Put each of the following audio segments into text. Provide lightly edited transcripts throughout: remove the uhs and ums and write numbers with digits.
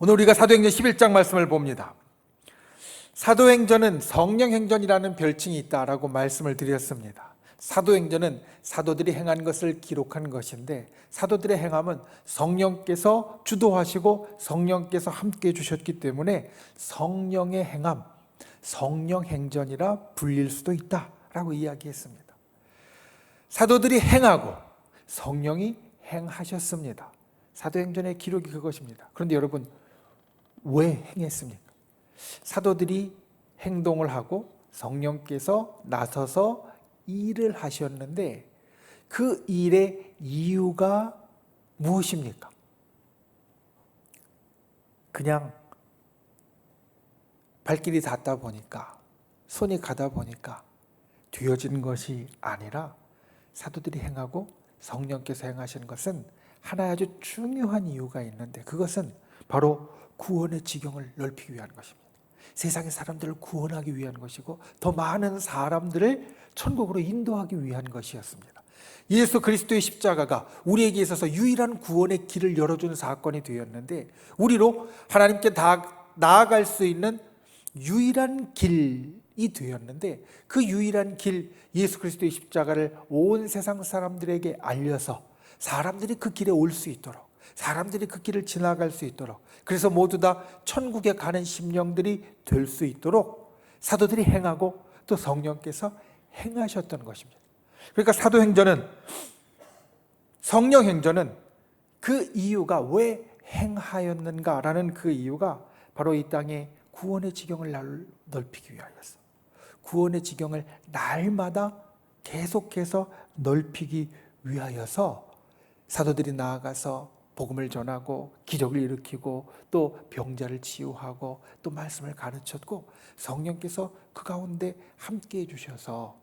오늘 우리가 사도행전 11장 말씀을 봅니다. 사도행전은 성령행전이라는 별칭이 있다라고 말씀을 드렸습니다. 사도행전은 사도들이 행한 것을 기록한 것인데, 사도들의 행함은 성령께서 주도하시고 성령께서 함께 해주셨기 때문에 성령의 행함, 성령행전이라 불릴 수도 있다라고 이야기했습니다. 사도들이 행하고 성령이 행하셨습니다. 사도행전의 기록이 그것입니다. 그런데 여러분, 왜 행했습니까? 사도들이 행동을 하고 성령께서 나서서 일을 하셨는데, 그 일의 이유가 무엇입니까? 그냥 발길이 닿다 보니까, 손이 가다 보니까 되어진 것이 아니라, 사도들이 행하고 성령께서 행하신 것은 하나의 아주 중요한 이유가 있는데, 그것은 바로 구원의 지경을 넓히기 위한 것입니다. 세상의 사람들을 구원하기 위한 것이고, 더 많은 사람들을 천국으로 인도하기 위한 것이었습니다. 예수 그리스도의 십자가가 우리에게 있어서 유일한 구원의 길을 열어준 사건이 되었는데, 우리로 하나님께 나아갈 수 있는 유일한 길이 되었는데, 그 유일한 길, 예수 그리스도의 십자가를 온 세상 사람들에게 알려서 사람들이 그 길에 올 수 있도록, 사람들이 그 길을 지나갈 수 있도록, 그래서 모두 다 천국에 가는 심령들이 될 수 있도록 사도들이 행하고 또 성령께서 행하셨던 것입니다. 그러니까 사도행전은, 성령행전은 그 이유가 왜 행하였는가라는 그 이유가 바로 이 땅에 구원의 지경을 넓히기 위하여서, 구원의 지경을 날마다 계속해서 넓히기 위하여서 사도들이 나아가서 복음을 전하고 기적을 일으키고 또 병자를 치유하고 또 말씀을 가르쳤고, 성령께서 그 가운데 함께해 주셔서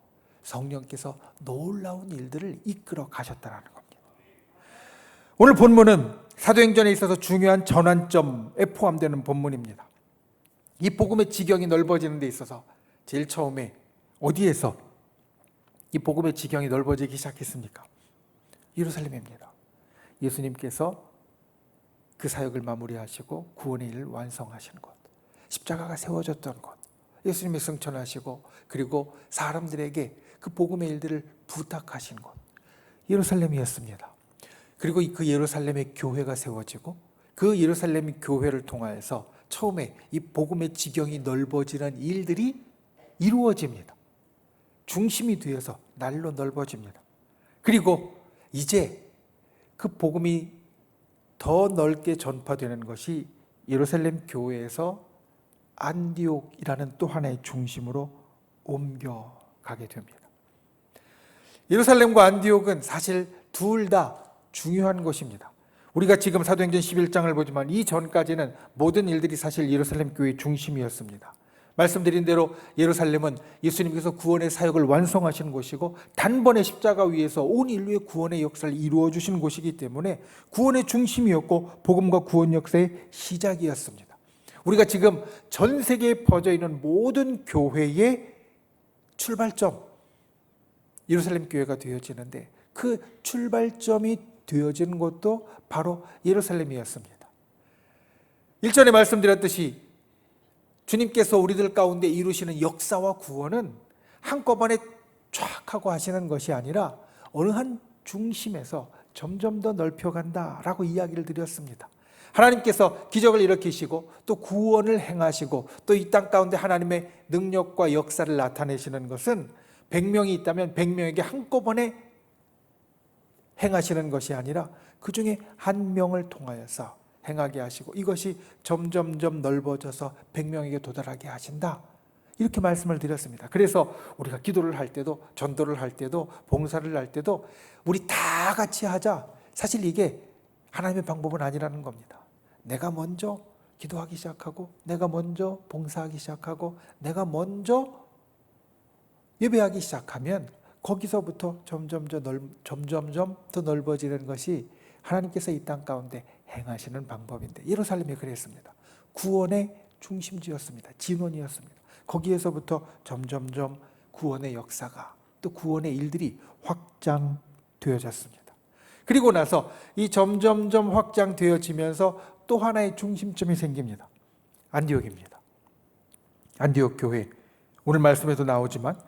성령께서 놀라운 일들을 이끌어 가셨다는 겁니다. 오늘 본문은 사도행전에 있어서 중요한 전환점에 포함되는 본문입니다. 이 복음의 지경이 넓어지는 데 있어서 제일 처음에 어디에서 이 복음의 지경이 넓어지기 시작했습니까? 예루살렘입니다. 예수님께서 그 사역을 마무리하시고 구원의 일을 완성하신 곳, 십자가가 세워졌던 곳, 예수님이 승천하시고 그리고 사람들에게 그 복음의 일들을 부탁하신 곳, 예루살렘이었습니다. 그리고 그 예루살렘의 교회가 세워지고, 그 예루살렘 교회를 통하여서 처음에 이 복음의 지경이 넓어지는 일들이 이루어집니다. 중심이 되어서 날로 넓어집니다. 그리고 이제 그 복음이 더 넓게 전파되는 것이 예루살렘 교회에서 안디옥이라는 또 하나의 중심으로 옮겨가게 됩니다. 예루살렘과 안디옥은 사실 둘 다 중요한 것입니다. 우리가 지금 사도행전 11장을 보지만 이 전까지는 모든 일들이 사실 예루살렘 교회의 중심이었습니다. 말씀드린 대로 예루살렘은 예수님께서 구원의 사역을 완성하신 곳이고, 단번에 십자가 위에서 온 인류의 구원의 역사를 이루어 주신 곳이기 때문에 구원의 중심이었고 복음과 구원 역사의 시작이었습니다. 우리가 지금 전 세계에 퍼져 있는 모든 교회의 출발점, 예루살렘 교회가 되어지는데, 그 출발점이 되어진 곳도 바로 예루살렘이었습니다. 1절에 말씀드렸듯이 주님께서 우리들 가운데 이루시는 역사와 구원은 한꺼번에 쫙 하고 하시는 것이 아니라 어느 한 중심에서 점점 더 넓혀간다라고 이야기를 드렸습니다. 하나님께서 기적을 일으키시고 또 구원을 행하시고 또 이 땅 가운데 하나님의 능력과 역사를 나타내시는 것은 100명이 있다면 100명에게 한꺼번에 행하시는 것이 아니라 그 중에 한 명을 통하여서 행하게 하시고, 이것이 점점점 넓어져서 100명에게 도달하게 하신다, 이렇게 말씀을 드렸습니다. 그래서 우리가 기도를 할 때도, 전도를 할 때도, 봉사를 할 때도 우리 다 같이 하자, 사실 이게 하나님의 방법은 아니라는 겁니다. 내가 먼저 기도하기 시작하고, 내가 먼저 봉사하기 시작하고, 내가 먼저 예배하기 시작하면 거기서부터 점점점 더 넓어지는 것이 하나님께서 이 땅 가운데 행하시는 방법인데, 예루살렘이 그랬습니다. 구원의 중심지였습니다. 진원이었습니다. 거기에서부터 점점점 구원의 역사가, 또 구원의 일들이 확장되어졌습니다. 그리고 나서 이 점점점 확장되어지면서 또 하나의 중심점이 생깁니다. 안디옥입니다. 안디옥 교회, 오늘 말씀에도 나오지만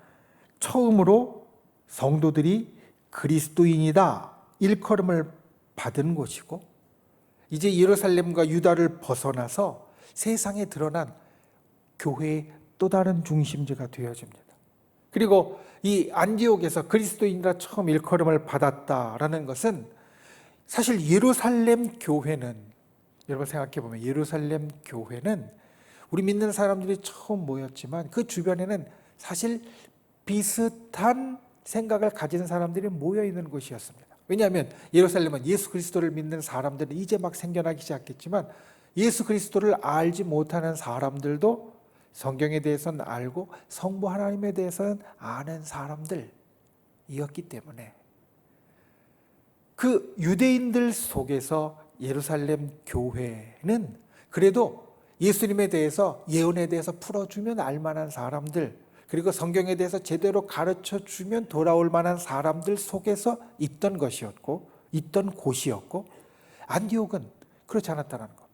처음으로 성도들이 그리스도인이다 일컬음을 받은 곳이고, 이제 예루살렘과 유다를 벗어나서 세상에 드러난 교회의 또 다른 중심지가 되어집니다. 그리고 이 안디옥에서 그리스도인이라 처음 일컬음을 받았다라는 것은, 사실 예루살렘 교회는, 여러분 생각해 보면 예루살렘 교회는 우리 믿는 사람들이 처음 모였지만 그 주변에는 사실 비슷한 생각을 가진 사람들이 모여 있는 곳이었습니다. 왜냐하면 예루살렘은 예수 그리스도를 믿는 사람들은 이제 막 생겨나기 시작했지만, 예수 그리스도를 알지 못하는 사람들도 성경에 대해서는 알고 성부 하나님에 대해서는 아는 사람들이었기 때문에, 그 유대인들 속에서 예루살렘 교회는 그래도 예수님에 대해서, 예언에 대해서 풀어주면 알만한 사람들, 그리고 성경에 대해서 제대로 가르쳐주면 돌아올 만한 사람들 속에서 있던 것이었고, 있던 곳이었고, 안디옥은 그렇지 않았다는 것.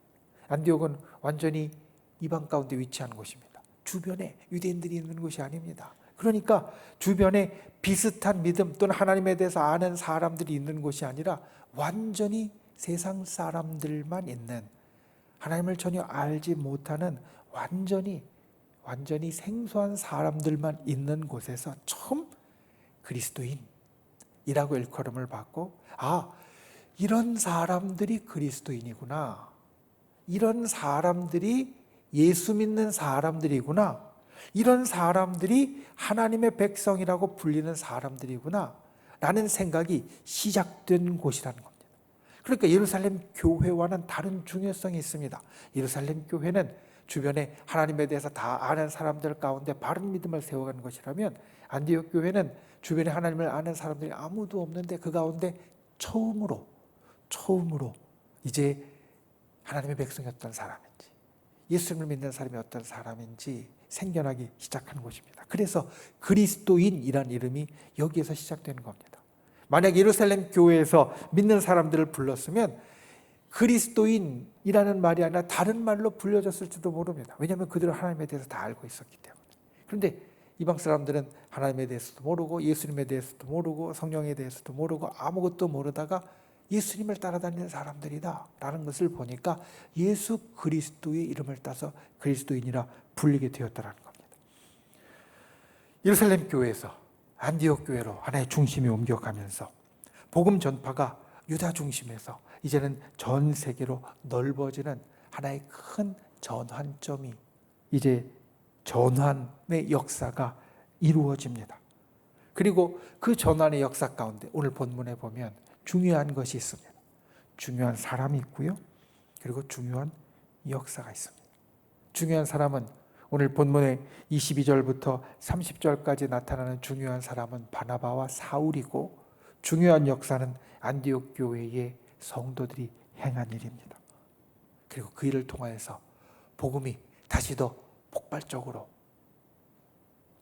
안디옥은 완전히 이방 가운데 위치한 곳입니다. 주변에 유대인들이 있는 곳이 아닙니다. 그러니까 주변에 비슷한 믿음 또는 하나님에 대해서 아는 사람들이 있는 곳이 아니라 완전히 세상 사람들만 있는, 하나님을 전혀 알지 못하는 완전히 생소한 사람들만 있는 곳에서 처음 그리스도인이라고 일컬음을 받고, 이런 사람들이 그리스도인이구나, 이런 사람들이 예수 믿는 사람들이구나, 이런 사람들이 하나님의 백성이라고 불리는 사람들이구나 라는 생각이 시작된 곳이라는 겁니다. 그러니까 예루살렘 교회와는 다른 중요성이 있습니다. 예루살렘 교회는 주변에 하나님에 대해서 다 아는 사람들 가운데 바른 믿음을 세워가는 것이라면, 안디옥 교회는 주변에 하나님을 아는 사람들이 아무도 없는데 그 가운데 처음으로 이제 하나님의 백성이 어떤 사람인지, 예수님을 믿는 사람이 어떤 사람인지 생겨나기 시작한 곳입니다. 그래서 그리스도인이란 이름이 여기에서 시작되는 겁니다. 만약 예루살렘 교회에서 믿는 사람들을 불렀으면 그리스도인이라는 말이 아니라 다른 말로 불려졌을지도 모릅니다. 왜냐하면 그들은 하나님에 대해서 다 알고 있었기 때문에. 그런데 이방 사람들은 하나님에 대해서도 모르고 예수님에 대해서도 모르고 성령에 대해서도 모르고 아무것도 모르다가 예수님을 따라다니는 사람들이다 라는 것을 보니까 예수 그리스도의 이름을 따서 그리스도인이라 불리게 되었다는 겁니다. 예루살렘 교회에서 안디옥 교회로 하나의 중심이 옮겨가면서 복음 전파가 유다 중심에서 이제는 전 세계로 넓어지는 하나의 큰 전환점이, 이제 전환의 역사가 이루어집니다. 그리고 그 전환의 역사 가운데 오늘 본문에 보면 중요한 것이 있습니다. 중요한 사람이 있고요. 그리고 중요한 역사가 있습니다. 중요한 사람은 오늘 본문의 22절부터 30절까지 나타나는 중요한 사람은 바나바와 사울이고, 중요한 역사는 안디옥 교회의 성도들이 행한 일입니다. 그리고 그 일을 통하여서 복음이 다시 더 폭발적으로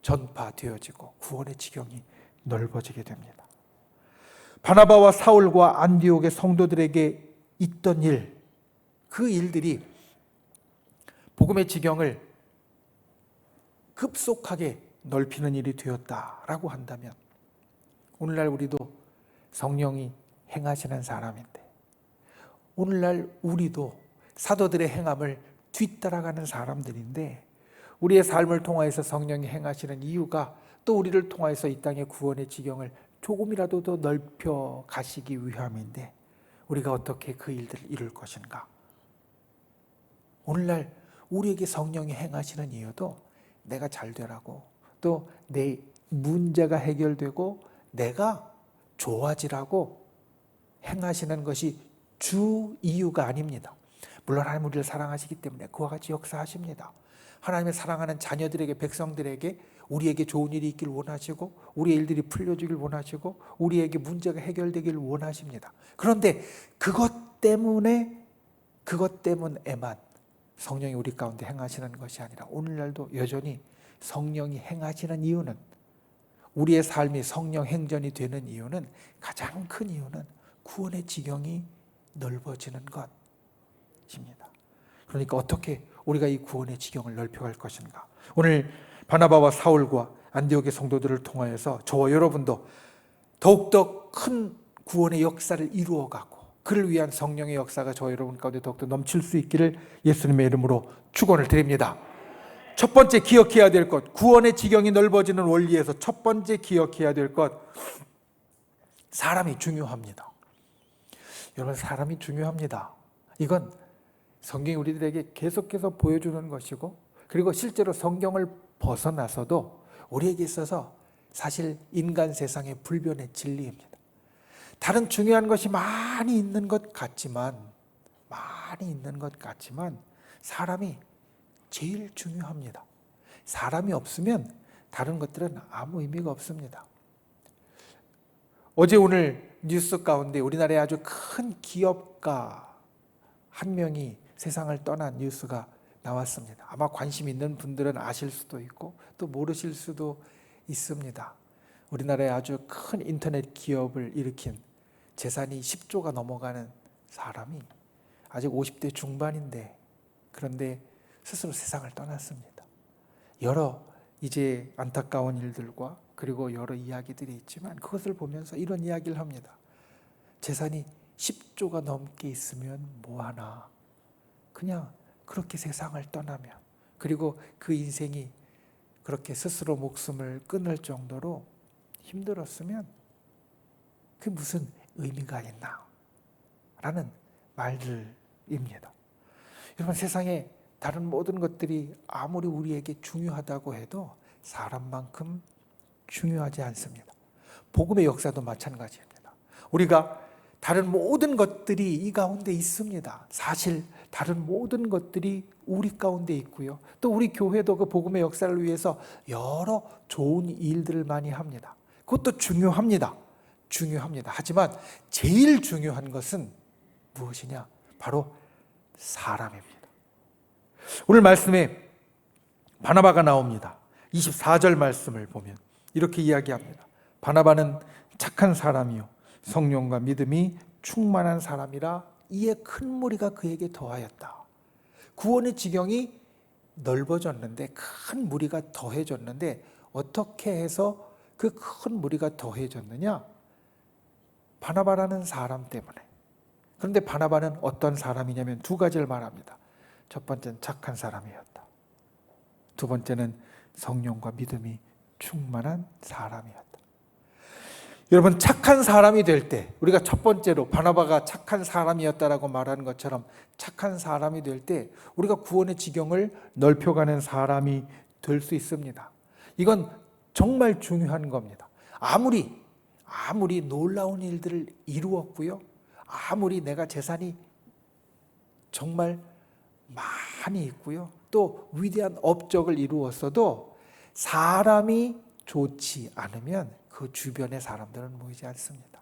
전파되어지고 구원의 지경이 넓어지게 됩니다. 바나바와 사울과 안디옥의 성도들에게 있던 일, 그 일들이 복음의 지경을 급속하게 넓히는 일이 되었다라고 한다면, 오늘날 우리도 성령이 행하시는 사람인데, 오늘날 우리도 사도들의 행함을 뒤따라가는 사람들인데, 우리의 삶을 통하여서 성령이 행하시는 이유가 또 우리를 통하여서 이 땅의 구원의 지경을 조금이라도 더 넓혀 가시기 위함인데, 우리가 어떻게 그 일들을 이룰 것인가? 오늘날 우리에게 성령이 행하시는 이유도 내가 잘 되라고, 또 내 문제가 해결되고 내가 좋아지라고 행하시는 것이 주 이유가 아닙니다. 물론 하나님 우리를 사랑하시기 때문에 그와 같이 역사하십니다. 하나님의 사랑하는 자녀들에게, 백성들에게 우리에게 좋은 일이 있길 원하시고, 우리의 일들이 풀려지길 원하시고, 우리에게 문제가 해결되길 원하십니다. 그런데 그것 때문에만 성령이 우리 가운데 행하시는 것이 아니라, 오늘날도 여전히 성령이 행하시는 이유는, 우리의 삶이 성령 행전이 되는 이유는, 가장 큰 이유는 구원의 지경이 넓어지는 것, 것입니다. 그러니까 어떻게 우리가 이 구원의 지경을 넓혀갈 것인가? 오늘 바나바와 사울과 안디옥의 성도들을 통하여서 저와 여러분도 더욱더 큰 구원의 역사를 이루어가고 그를 위한 성령의 역사가 저와 여러분 가운데 더욱더 넘칠 수 있기를 예수님의 이름으로 축원을 드립니다. 첫 번째 기억해야 될 것, 구원의 지경이 넓어지는 원리에서 첫 번째 기억해야 될 것, 사람이 중요합니다. 여러분, 사람이 중요합니다. 이건 성경이 우리들에게 계속해서 보여주는 것이고, 그리고 실제로 성경을 벗어나서도 우리에게 있어서 사실 인간 세상의 불변의 진리입니다. 다른 중요한 것이 많이 있는 것 같지만 사람이 제일 중요합니다. 사람이 없으면 다른 것들은 아무 의미가 없습니다. 어제 오늘 뉴스 가운데 우리나라의 아주 큰 기업가 한 명이 세상을 떠난 뉴스가 나왔습니다. 아마 관심 있는 분들은 아실 수도 있고 또 모르실 수도 있습니다. 우리나라의 아주 큰 인터넷 기업을 일으킨 재산이 10조가 넘어가는 사람이 아직 50대 중반인데, 그런데 스스로 세상을 떠났습니다. 여러 이제 안타까운 일들과 그리고 여러 이야기들이 있지만 그것을 보면서 이런 이야기를 합니다. 재산이 10조가 넘게 있으면 뭐하나, 그냥 그렇게 세상을 떠나면, 그리고 그 인생이 그렇게 스스로 목숨을 끊을 정도로 힘들었으면 그게 무슨 의미가 있나 라는 말들입니다. 여러분, 세상에 다른 모든 것들이 아무리 우리에게 중요하다고 해도 사람만큼 중요하지 않습니다. 복음의 역사도 마찬가지입니다. 우리가 다른 모든 것들이 이 가운데 있습니다. 사실 다른 모든 것들이 우리 가운데 있고요. 또 우리 교회도 그 복음의 역사를 위해서 여러 좋은 일들을 많이 합니다. 그것도 중요합니다. 하지만 제일 중요한 것은 무엇이냐? 바로 사람입니다. 오늘 말씀에 바나바가 나옵니다. 24절 말씀을 보면 이렇게 이야기합니다. 바나바는 착한 사람이요 성령과 믿음이 충만한 사람이라 이에 큰 무리가 그에게 더하였다. 구원의 지경이 넓어졌는데, 큰 무리가 더해졌는데, 어떻게 해서 그 큰 무리가 더해졌느냐? 바나바라는 사람 때문에. 그런데 바나바는 어떤 사람이냐면 두 가지를 말합니다. 첫 번째는 착한 사람이었다. 두 번째는 성령과 믿음이 충만한 사람이었다. 여러분, 착한 사람이 될 때, 우리가 첫 번째로 바나바가 착한 사람이었다라고 말하는 것처럼 착한 사람이 될 때 우리가 구원의 지경을 넓혀가는 사람이 될 수 있습니다. 이건 정말 중요한 겁니다. 아무리 놀라운 일들을 이루었고요, 아무리 내가 재산이 정말 많이 있고요, 또 위대한 업적을 이루었어도 사람이 좋지 않으면 그 주변의 사람들은 모이지 않습니다.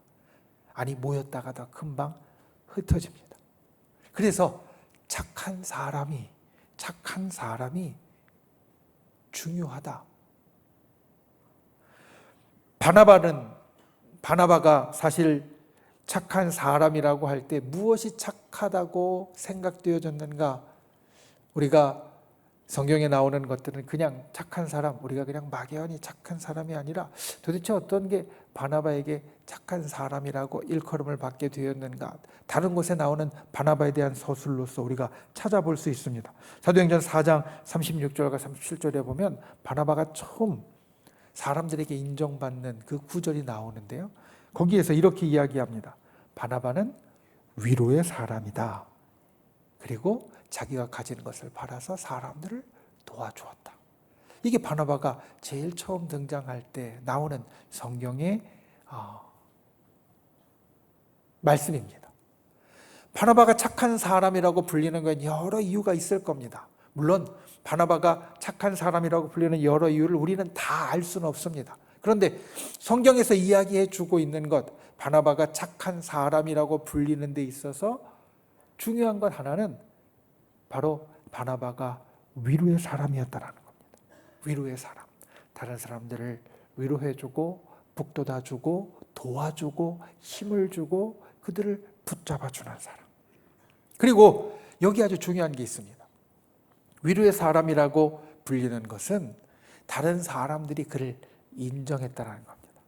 아니, 모였다가도 금방 흩어집니다. 그래서 착한 사람이 중요하다. 바나바가 사실 착한 사람이라고 할 때 무엇이 착하다고 생각되어졌는가? 우리가 성경에 나오는 것들은 그냥 착한 사람, 우리가 그냥 막연히 착한 사람이 아니라 도대체 어떤 게 바나바에게 착한 사람이라고 일컬음을 받게 되었는가? 다른 곳에 나오는 바나바에 대한 서술로서 우리가 찾아볼 수 있습니다. 사도행전 4장 36절과 37절에 보면 바나바가 처음 사람들에게 인정받는 그 구절이 나오는데요, 거기에서 이렇게 이야기합니다. 바나바는 위로의 사람이다. 그리고 자기가 가진 것을 팔아서 사람들을 도와주었다. 이게 바나바가 제일 처음 등장할 때 나오는 성경의 말씀입니다. 바나바가 착한 사람이라고 불리는 건 여러 이유가 있을 겁니다. 물론 바나바가 착한 사람이라고 불리는 여러 이유를 우리는 다 알 수는 없습니다. 그런데 성경에서 이야기해 주고 있는 것, 바나바가 착한 사람이라고 불리는 데 있어서 중요한 것 하나는 바로 바나바가 위로의 사람이었다라는 겁니다. 위로의 사람. 다른 사람들을 위로해주고 북돋아주고 도와주고 힘을 주고 그들을 붙잡아주는 사람. 그리고 여기 아주 중요한 게 있습니다. 위로의 사람이라고 불리는 것은 다른 사람들이 그를 인정했다는 겁니다.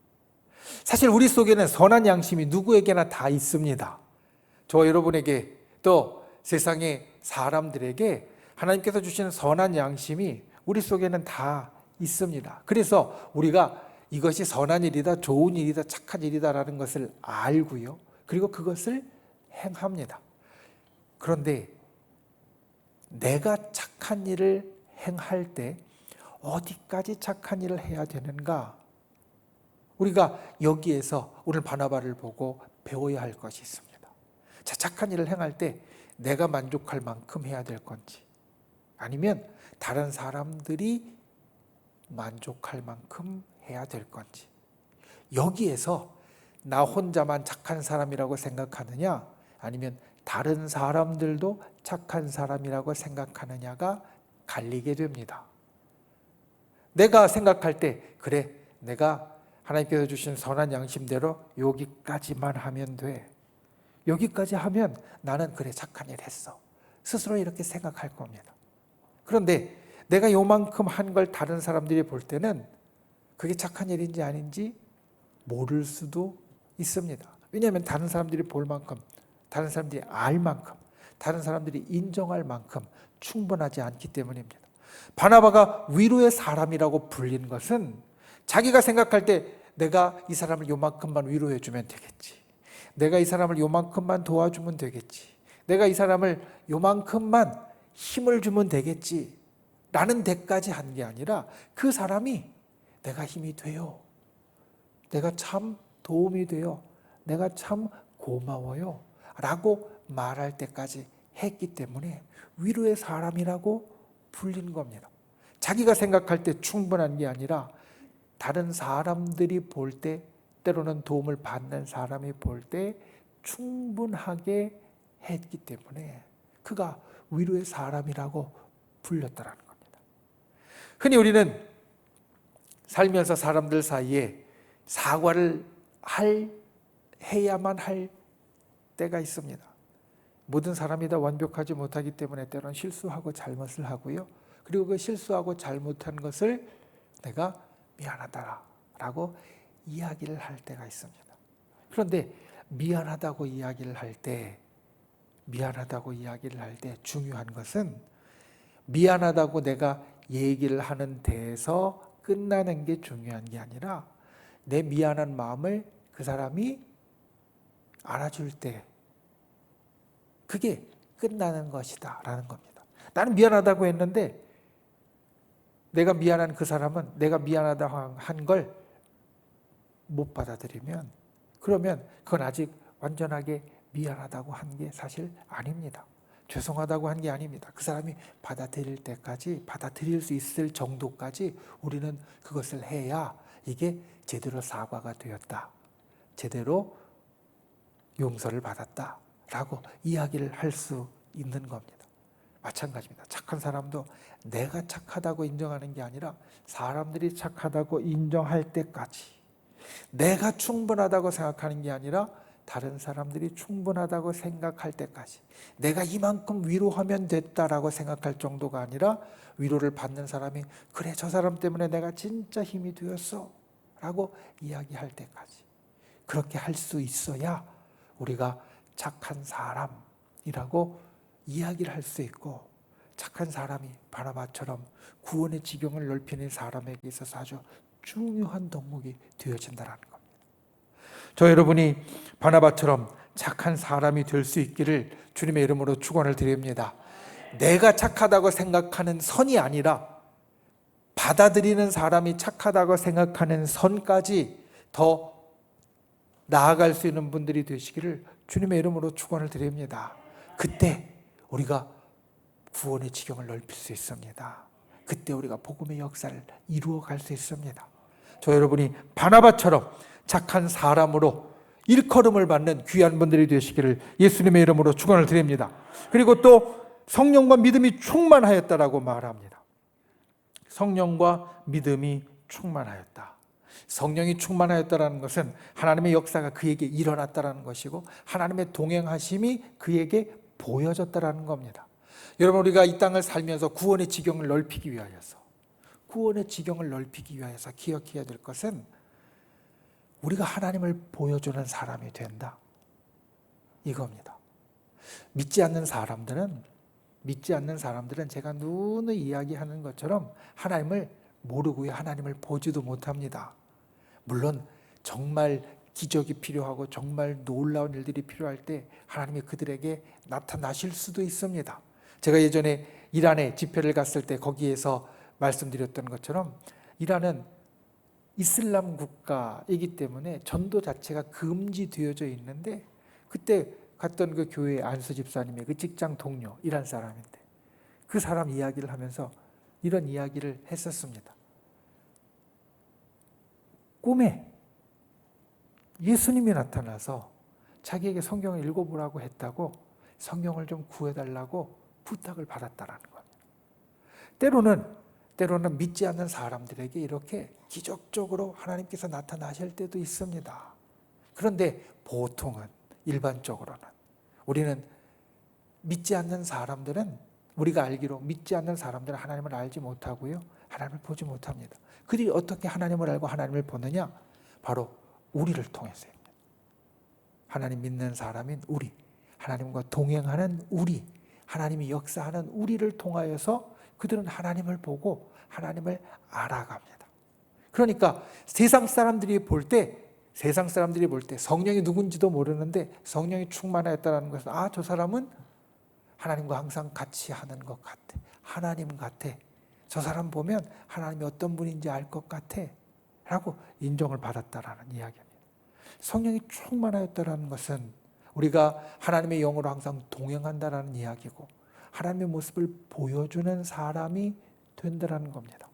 사실 우리 속에는 선한 양심이 누구에게나 다 있습니다. 저 여러분에게 또 세상의 사람들에게 하나님께서 주시는 선한 양심이 우리 속에는 다 있습니다. 그래서 우리가 이것이 선한 일이다, 좋은 일이다, 착한 일이다라는 것을 알고요. 그리고 그것을 행합니다. 그런데 내가 착한 일을 행할 때 어디까지 착한 일을 해야 되는가? 우리가 여기에서 오늘 바나바를 보고 배워야 할 것이 있습니다. 자, 착한 일을 행할 때 내가 만족할 만큼 해야 될 건지, 아니면 다른 사람들이 만족할 만큼 해야 될 건지, 여기에서 나 혼자만 착한 사람이라고 생각하느냐, 아니면 다른 사람들도 착한 사람이라고 생각하느냐가 갈리게 됩니다. 내가 생각할 때, 그래, 내가 하나님께서 주신 선한 양심대로 여기까지만 하면 돼. 여기까지 하면 나는 그래, 착한 일 했어. 스스로 이렇게 생각할 겁니다. 그런데 내가 요만큼 한 걸 다른 사람들이 볼 때는 그게 착한 일인지 아닌지 모를 수도 있습니다. 왜냐하면 다른 사람들이 볼 만큼, 다른 사람들이 알 만큼, 다른 사람들이 인정할 만큼 충분하지 않기 때문입니다. 바나바가 위로의 사람이라고 불린 것은 자기가 생각할 때 내가 이 사람을 요만큼만 위로해 주면 되겠지, 내가 이 사람을 요만큼만 도와주면 되겠지, 내가 이 사람을 요만큼만 힘을 주면 되겠지 라는 데까지 한 게 아니라, 그 사람이 내가 힘이 돼요, 내가 참 도움이 돼요, 내가 참 고마워요 라고 말할 때까지 했기 때문에 위로의 사람이라고 불린 겁니다. 자기가 생각할 때 충분한 게 아니라 다른 사람들이 볼 때, 때로는 도움을 받는 사람이 볼 때 충분하게 했기 때문에 그가 위로의 사람이라고 불렸다는 겁니다. 흔히 우리는 살면서 사람들 사이에 사과를 해야만 할 때가 있습니다. 모든 사람이 다 완벽하지 못하기 때문에 때로는 실수하고 잘못을 하고요. 그리고 그 실수하고 잘못한 것을 내가 미안하다라고 이야기를 할 때가 있습니다. 그런데 미안하다고 이야기를 할 때 중요한 것은, 미안하다고 내가 얘기를 하는 데에서 끝나는 게 중요한 게 아니라, 내 미안한 마음을 그 사람이 알아줄 때 그게 끝나는 것이다 라는 겁니다. 나는 미안하다고 했는데 내가 미안한 그 사람은 내가 미안하다고 한 걸 못 받아들이면, 그러면 그건 아직 완전하게 미안하다고 한 게 사실 아닙니다. 죄송하다고 한 게 아닙니다. 그 사람이 받아들일 때까지, 받아들일 수 있을 정도까지 우리는 그것을 해야 이게 제대로 사과가 되었다, 제대로 용서를 받았다 라고 이야기를 할 수 있는 겁니다. 마찬가지입니다. 착한 사람도 내가 착하다고 인정하는 게 아니라 사람들이 착하다고 인정할 때까지, 내가 충분하다고 생각하는 게 아니라 다른 사람들이 충분하다고 생각할 때까지, 내가 이만큼 위로하면 됐다라고 생각할 정도가 아니라 위로를 받는 사람이 그래, 저 사람 때문에 내가 진짜 힘이 되었어 라고 이야기할 때까지, 그렇게 할 수 있어야 우리가 착한 사람이라고 이야기를 할 수 있고, 착한 사람이 바나바처럼 구원의 지경을 넓히는 사람에게 있어서 아주 중요한 덕목이 되어진다는 겁니다. 저 여러분이 바나바처럼 착한 사람이 될 수 있기를 주님의 이름으로 축원을 드립니다. 내가 착하다고 생각하는 선이 아니라 받아들이는 사람이 착하다고 생각하는 선까지 더 나아갈 수 있는 분들이 되시기를 주님의 이름으로 축원을 드립니다. 그때 우리가 구원의 지경을 넓힐 수 있습니다. 그때 우리가 복음의 역사를 이루어갈 수 있습니다. 저 여러분이 바나바처럼 착한 사람으로 일컬음을 받는 귀한 분들이 되시기를 예수님의 이름으로 축원을 드립니다. 그리고 또 성령과 믿음이 충만하였다라고 말합니다. 성령과 믿음이 충만하였다. 성령이 충만하였다라는 것은 하나님의 역사가 그에게 일어났다라는 것이고, 하나님의 동행하심이 그에게 보여줬다라는 겁니다. 여러분, 우리가 이 땅을 살면서 구원의 지경을 넓히기 위하여서, 구원의 지경을 넓히기 위하여서 기억해야 될 것은 우리가 하나님을 보여주는 사람이 된다, 이겁니다. 믿지 않는 사람들은 제가 누누이 이야기하는 것처럼 하나님을 모르고요, 하나님을 보지도 못합니다. 물론 정말 기적이 필요하고 정말 놀라운 일들이 필요할 때 하나님이 그들에게 나타나실 수도 있습니다. 제가 예전에 이란에 집회를 갔을 때 거기에서 말씀드렸던 것처럼 이란은 이슬람 국가이기 때문에 전도 자체가 금지되어져 있는데, 그때 갔던 그 교회 안수 집사님의 그 직장 동료, 이란 사람인데 그 사람 이야기를 하면서 이런 이야기를 했었습니다. 꿈에 예수님이 나타나서 자기에게 성경을 읽어보라고 했다고 성경을 좀 구해달라고 부탁을 받았다라는 겁니다. 때로는 믿지 않는 사람들에게 이렇게 기적적으로 하나님께서 나타나실 때도 있습니다. 그런데 보통은, 일반적으로는 우리는 믿지 않는 사람들은, 우리가 알기로 믿지 않는 사람들은 하나님을 알지 못하고요, 하나님을 보지 못합니다. 그들이 어떻게 하나님을 알고 하나님을 보느냐? 바로 우리를 통해서입니다. 하나님 믿는 사람인 우리, 하나님과 동행하는 우리, 하나님이 역사하는 우리를 통하여서 그들은 하나님을 보고 하나님을 알아갑니다. 그러니까 세상 사람들이 볼 때 성령이 누군지도 모르는데 성령이 충만하였다는 것은, 아, 저 사람은 하나님과 항상 같이 하는 것 같아, 하나님 같아, 저 사람 보면 하나님이 어떤 분인지 알 것 같아 라고 인정을 받았다라는 이야기입니다. 성령이 충만하였다는 것은 우리가 하나님의 영으로 항상 동행한다라는 이야기고, 하나님의 모습을 보여주는 사람이 된다는 겁니다.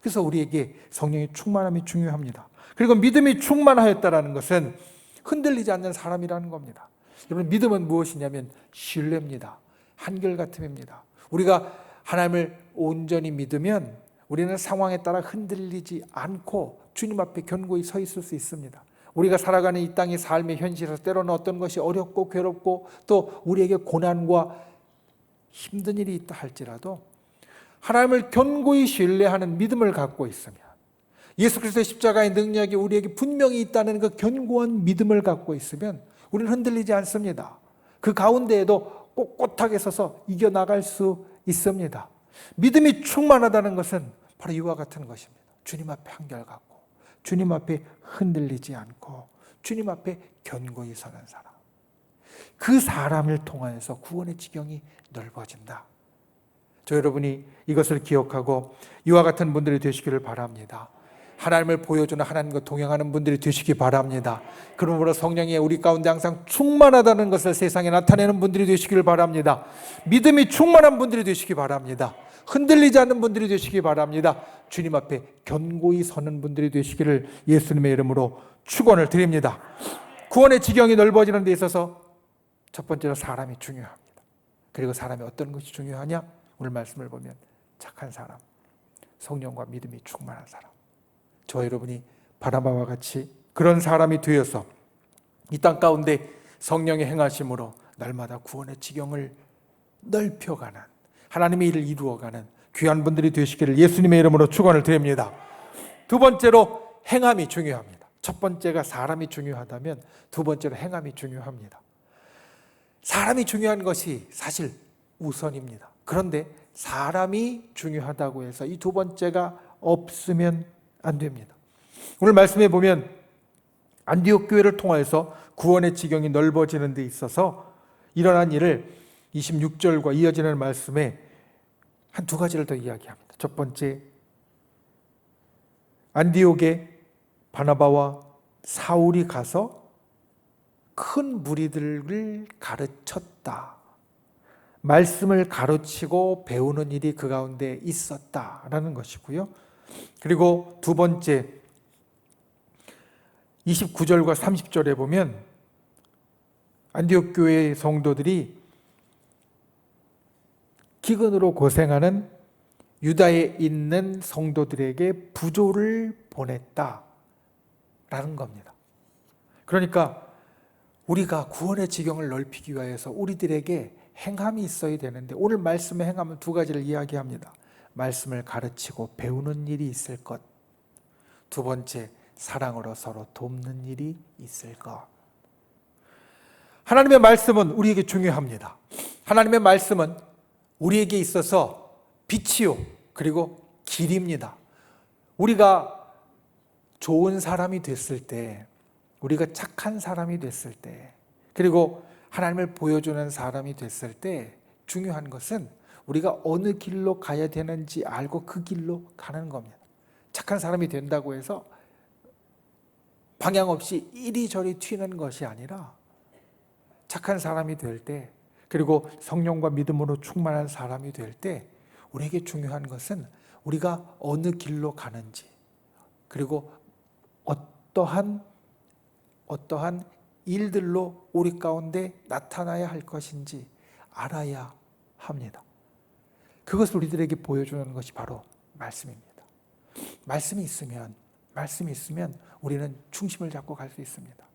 그래서 우리에게 성령의 충만함이 중요합니다. 그리고 믿음이 충만하였다는 것은 흔들리지 않는 사람이라는 겁니다. 여러분, 믿음은 무엇이냐면 신뢰입니다. 한결같음입니다. 우리가 하나님을 온전히 믿으면 우리는 상황에 따라 흔들리지 않고 주님 앞에 견고히 서 있을 수 있습니다. 우리가 살아가는 이 땅의 삶의 현실에서 때로는 어떤 것이 어렵고 괴롭고 또 우리에게 고난과 힘든 일이 있다 할지라도 하나님을 견고히 신뢰하는 믿음을 갖고 있으면, 예수 그리스도의 십자가의 능력이 우리에게 분명히 있다는 그 견고한 믿음을 갖고 있으면 우리는 흔들리지 않습니다. 그 가운데에도 꼿꼿하게 서서 이겨나갈 수 있습니다. 믿음이 충만하다는 것은 바로 이와 같은 것입니다. 주님 앞에 한결같고, 주님 앞에 흔들리지 않고, 주님 앞에 견고히 서는 사람. 그 사람을 통하여서 구원의 지경이 넓어진다. 저 여러분이 이것을 기억하고 이와 같은 분들이 되시기를 바랍니다. 하나님을 보여주는, 하나님과 동행하는 분들이 되시기 바랍니다. 그러므로 성령이 우리 가운데 항상 충만하다는 것을 세상에 나타내는 분들이 되시기를 바랍니다. 믿음이 충만한 분들이 되시기 바랍니다. 흔들리지 않는 분들이 되시기 바랍니다. 주님 앞에 견고히 서는 분들이 되시기를 예수님의 이름으로 축원을 드립니다. 구원의 지경이 넓어지는 데 있어서 첫 번째로 사람이 중요합니다. 그리고 사람이 어떤 것이 중요하냐? 오늘 말씀을 보면 착한 사람, 성령과 믿음이 충만한 사람. 저 여러분이 바나바와 같이 그런 사람이 되어서 이 땅 가운데 성령의 행하심으로 날마다 구원의 지경을 넓혀가는, 하나님의 일을 이루어가는 귀한 분들이 되시기를 예수님의 이름으로 축원을 드립니다. 두 번째로 행함이 중요합니다. 첫 번째가 사람이 중요하다면 두 번째로 행함이 중요합니다. 사람이 중요한 것이 사실 우선입니다. 그런데 사람이 중요하다고 해서 이 두 번째가 없으면 안 됩니다. 오늘 말씀해 보면 안디옥 교회를 통하여서 구원의 지경이 넓어지는 데 있어서 일어난 일을 26절과 이어지는 말씀에 한 두 가지를 더 이야기합니다. 첫 번째, 안디옥에 바나바와 사울이 가서 큰 무리들을 가르쳤다. 말씀을 가르치고 배우는 일이 그 가운데 있었다라는 것이고요. 그리고 두 번째, 29절과 30절에 보면 안디옥 교회의 성도들이 기근으로 고생하는 유다에 있는 성도들에게 부조를 보냈다라는 겁니다. 그러니까 우리가 구원의 지경을 넓히기 위해서 우리들에게 행함이 있어야 되는데 오늘 말씀의 행함은 두 가지를 이야기합니다. 말씀을 가르치고 배우는 일이 있을 것. 두 번째, 사랑으로 서로 돕는 일이 있을 것. 하나님의 말씀은 우리에게 중요합니다. 하나님의 말씀은 우리에게 있어서 빛이요 그리고 길입니다. 우리가 좋은 사람이 됐을 때, 우리가 착한 사람이 됐을 때, 그리고 하나님을 보여주는 사람이 됐을 때 중요한 것은 우리가 어느 길로 가야 되는지 알고 그 길로 가는 겁니다. 착한 사람이 된다고 해서 방향 없이 이리저리 튀는 것이 아니라 착한 사람이 될 때, 그리고 성령과 믿음으로 충만한 사람이 될 때 우리에게 중요한 것은 우리가 어느 길로 가는지, 그리고 어떠한 일들로 우리 가운데 나타나야 할 것인지 알아야 합니다. 그것을 우리들에게 보여주는 것이 바로 말씀입니다. 말씀이 있으면 우리는 중심을 잡고 갈 수 있습니다.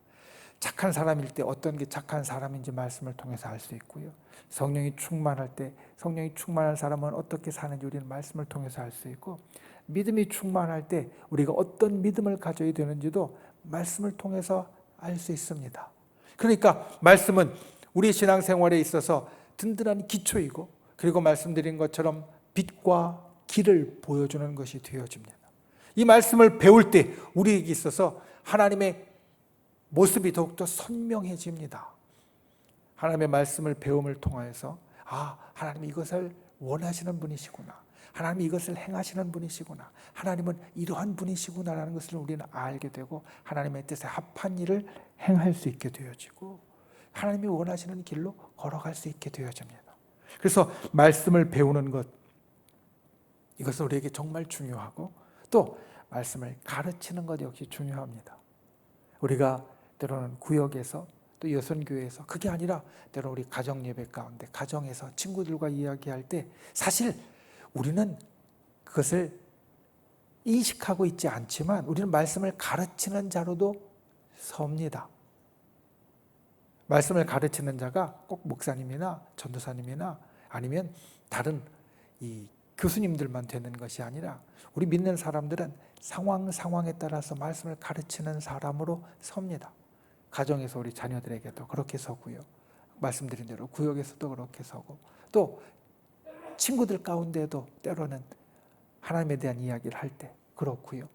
착한 사람일 때 어떤 게 착한 사람인지 말씀을 통해서 알 수 있고요. 성령이 충만할 때 성령이 충만한 사람은 어떻게 사는지 우리는 말씀을 통해서 알 수 있고, 믿음이 충만할 때 우리가 어떤 믿음을 가져야 되는지도 말씀을 통해서 알 수 있습니다. 그러니까 말씀은 우리의 신앙생활에 있어서 든든한 기초이고, 그리고 말씀드린 것처럼 빛과 길을 보여주는 것이 되어집니다. 이 말씀을 배울 때 우리에게 있어서 하나님의 모습이 더욱더 선명해집니다. 하나님의 말씀을 배움을 통해서 하나님이 이것을 원하시는 분이시구나, 하나님이 이것을 행하시는 분이시구나, 하나님은 이러한 분이시구나라는 것을 우리는 알게 되고 하나님의 뜻에 합한 일을 행할 수 있게 되어지고 하나님이 원하시는 길로 걸어갈 수 있게 되어집니다. 그래서 말씀을 배우는 것, 이것은 우리에게 정말 중요하고, 또 말씀을 가르치는 것 역시 중요합니다. 우리가 때로는 구역에서 또 여선교회에서, 그게 아니라 때로 우리 가정예배 가운데 가정에서 친구들과 이야기할 때 사실 우리는 그것을 인식하고 있지 않지만 우리는 말씀을 가르치는 자로도 섭니다. 말씀을 가르치는 자가 꼭 목사님이나 전도사님이나 아니면 다른 이 교수님들만 되는 것이 아니라 우리 믿는 사람들은 상황에 따라서 말씀을 가르치는 사람으로 섭니다. 가정에서 우리 자녀들에게도 그렇게 서고요. 말씀드린 대로 구역에서도 그렇게 서고, 또 친구들 가운데도 때로는 하나님에 대한 이야기를 할 때 그렇고요.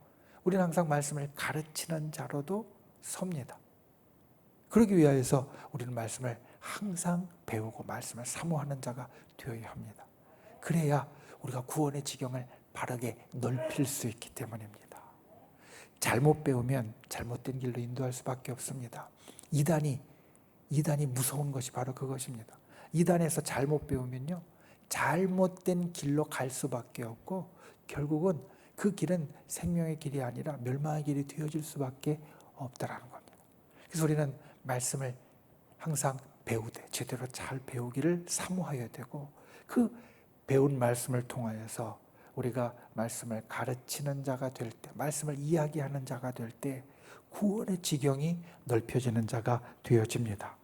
우리는 항상 말씀을 가르치는 자로도 섭니다. 그러기 위하여서 우리는 말씀을 항상 배우고 말씀을 사모하는 자가 되어야 합니다. 그래야 우리가 구원의 지경을 바르게 넓힐 수 있기 때문입니다. 잘못 배우면 잘못된 길로 인도할 수밖에 없습니다. 이단이 무서운 것이 바로 그것입니다. 이단에서 잘못 배우면요, 잘못된 길로 갈 수밖에 없고 결국은 그 길은 생명의 길이 아니라 멸망의 길이 되어질 수밖에 없다라는 겁니다. 그래서 우리는 말씀을 항상 배우되 제대로 잘 배우기를 사모해야 되고, 그 배운 말씀을 통하여서 우리가 말씀을 가르치는 자가 될 때, 말씀을 이야기하는 자가 될 때 구원의 지경이 넓혀지는 자가 되어집니다.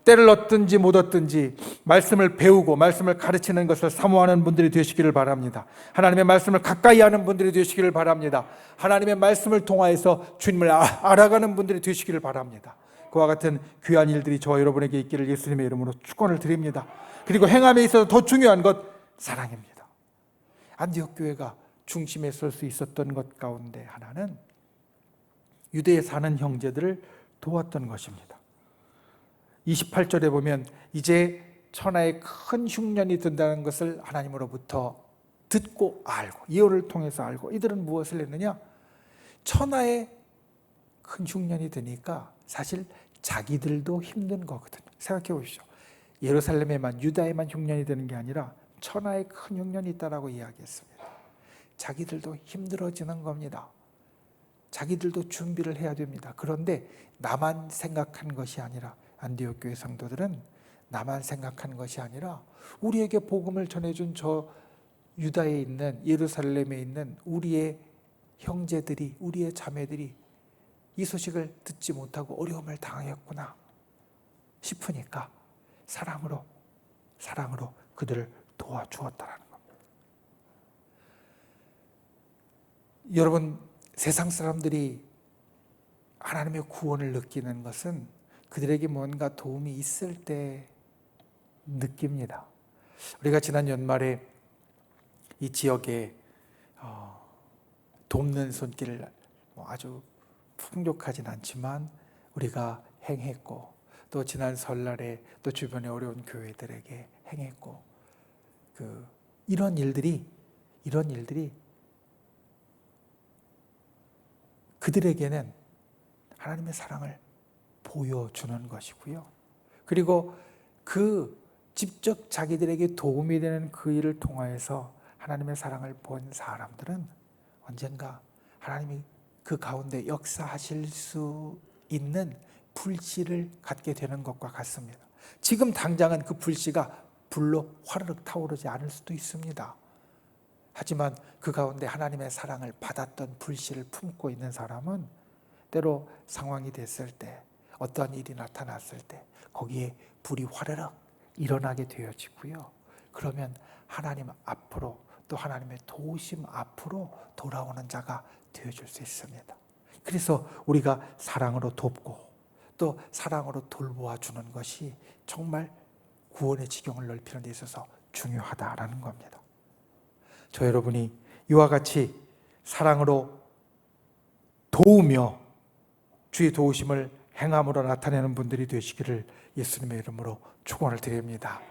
때를 얻든지 못 얻든지 말씀을 배우고 말씀을 가르치는 것을 사모하는 분들이 되시기를 바랍니다. 하나님의 말씀을 가까이 하는 분들이 되시기를 바랍니다. 하나님의 말씀을 통하여서 주님을 알아가는 분들이 되시기를 바랍니다. 그와 같은 귀한 일들이 저와 여러분에게 있기를 예수님의 이름으로 축원을 드립니다. 그리고 행함에 있어서 더 중요한 것, 사랑입니다. 안디옥 교회가 중심에 설 수 있었던 것 가운데 하나는 유대에 사는 형제들을 도왔던 것입니다. 28절에 보면 이제 천하에 큰 흉년이 든다는 것을 하나님으로부터 듣고 알고, 예언을 통해서 알고, 이들은 무엇을 했느냐? 천하에 큰 흉년이 드니까 사실 자기들도 힘든 거거든요. 생각해 보십시오. 예루살렘에만, 유다에만 흉년이 되는 게 아니라 천하에 큰 흉년이 있다라고 이야기했습니다. 자기들도 힘들어지는 겁니다. 자기들도 준비를 해야 됩니다. 그런데 나만 생각한 것이 아니라, 안디옥 교회 성도들은 나만 생각한 것이 아니라 우리에게 복음을 전해준 저 유다에 있는, 예루살렘에 있는 우리의 형제들이, 우리의 자매들이 이 소식을 듣지 못하고 어려움을 당하였구나 싶으니까 사랑으로 사랑으로 그들을 도와주었다라는 겁니다. 여러분, 세상 사람들이 하나님의 구원을 느끼는 것은 그들에게 뭔가 도움이 있을 때 느낍니다. 우리가 지난 연말에 이 지역에 돕는 손길을 아주 풍족하진 않지만 우리가 행했고, 또 지난 설날에 또 주변에 어려운 교회들에게 행했고, 이런 일들이 그들에게는 하나님의 사랑을 보여주는 것이고요. 그리고 직접 자기들에게 도움이 되는 그 일을 통하여서 하나님의 사랑을 본 사람들은 언젠가 하나님이 그 가운데 역사하실 수 있는 불씨를 갖게 되는 것과 같습니다. 지금 당장은 그 불씨가 불로 화르륵 타오르지 않을 수도 있습니다. 하지만 그 가운데 하나님의 사랑을 받았던 불씨를 품고 있는 사람은 때로 상황이 됐을 때, 어떤 일이 나타났을 때 거기에 불이 화르륵 일어나게 되어지고요. 그러면 하나님 앞으로, 또 하나님의 도우심 앞으로 돌아오는 자가 되어줄 수 있습니다. 그래서 우리가 사랑으로 돕고 또 사랑으로 돌보아 주는 것이 정말 구원의 지경을 넓히는 데 있어서 중요하다라는 겁니다. 저 여러분이 이와 같이 사랑으로 도우며 주의 도우심을 행함으로 나타내는 분들이 되시기를 예수님의 이름으로 축원을 드립니다.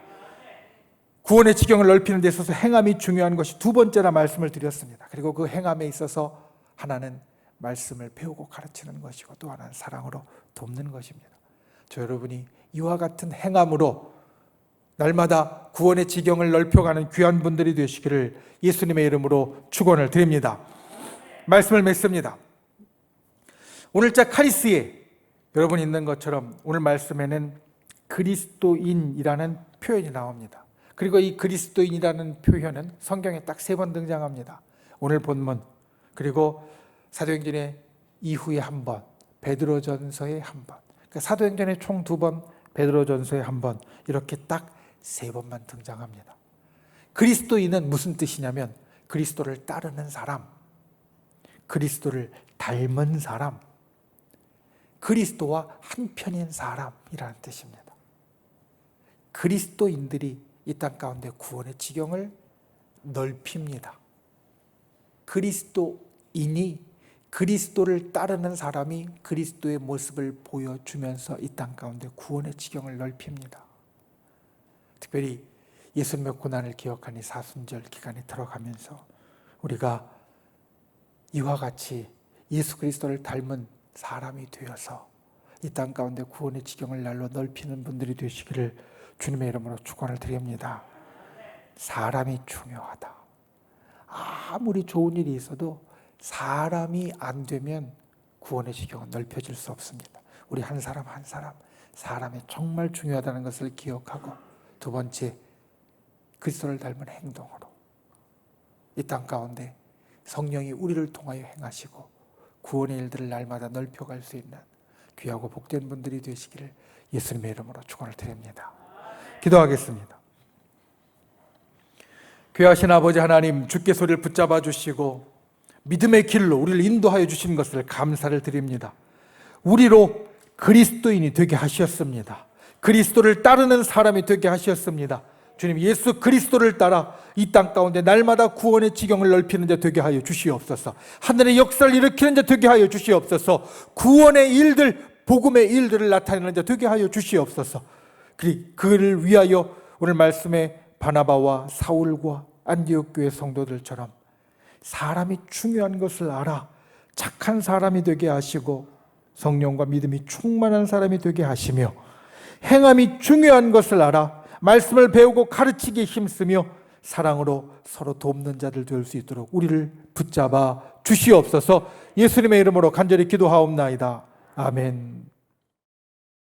구원의 지경을 넓히는 데 있어서 행함이 중요한 것이 두 번째나 말씀을 드렸습니다. 그리고 그 행함에 있어서 하나는 말씀을 배우고 가르치는 것이고, 또 하나는 사랑으로 돕는 것입니다. 저 여러분이 이와 같은 행함으로 날마다 구원의 지경을 넓혀가는 귀한 분들이 되시기를 예수님의 이름으로 축원을 드립니다. 말씀을 맺습니다. 오늘자 카리스에 여러분 있는 것처럼 오늘 말씀에는 그리스도인이라는 표현이 나옵니다. 그리고 이 그리스도인이라는 표현은 성경에 딱 3번 등장합니다. 오늘 본문, 그리고 사도행전의 이후에 한 번, 베드로전서에 한 번, 그러니까 사도행전에 총 2번, 베드로전서에 한 번, 이렇게 딱 3번만 등장합니다. 그리스도인은 무슨 뜻이냐면 그리스도를 따르는 사람, 그리스도를 닮은 사람, 그리스도와 한편인 사람이라는 뜻입니다. 그리스도인들이 이 땅 가운데 구원의 지경을 넓힙니다. 그리스도인이, 그리스도를 따르는 사람이 그리스도의 모습을 보여주면서 이 땅 가운데 구원의 지경을 넓힙니다. 특별히 예수님의 고난을 기억하니 사순절 기간에 들어가면서 우리가 이와 같이 예수 그리스도를 닮은 사람이 되어서 이 땅 가운데 구원의 지경을 날로 넓히는 분들이 되시기를 주님의 이름으로 축원을 드립니다. 사람이 중요하다. 아무리 좋은 일이 있어도 사람이 안 되면 구원의 지경은 넓혀질 수 없습니다. 우리 한 사람 한 사람, 사람이 정말 중요하다는 것을 기억하고, 두 번째, 그리스도를 닮은 행동으로 이 땅 가운데 성령이 우리를 통하여 행하시고 구원의 일들을 날마다 넓혀갈 수 있는 귀하고 복된 분들이 되시기를 예수님의 이름으로 축원을 드립니다. 기도하겠습니다. 귀하신 아버지 하나님, 주께서 우리를 붙잡아 주시고 믿음의 길로 우리를 인도하여 주신 것을 감사를 드립니다. 우리로 그리스도인이 되게 하셨습니다. 그리스도를 따르는 사람이 되게 하셨습니다. 주님, 예수 그리스도를 따라 이 땅 가운데 날마다 구원의 지경을 넓히는 자 되게 하여 주시옵소서. 하늘의 역사를 일으키는 자 되게 하여 주시옵소서. 구원의 일들, 복음의 일들을 나타내는 자 되게 하여 주시옵소서. 그를 위하여 오늘 말씀에 바나바와 사울과 안디옥 교회 성도들처럼 사람이 중요한 것을 알아 착한 사람이 되게 하시고 성령과 믿음이 충만한 사람이 되게 하시며, 행함이 중요한 것을 알아 말씀을 배우고 가르치기에 힘쓰며 사랑으로 서로 돕는 자들 될 수 있도록 우리를 붙잡아 주시옵소서. 예수님의 이름으로 간절히 기도하옵나이다. 아멘.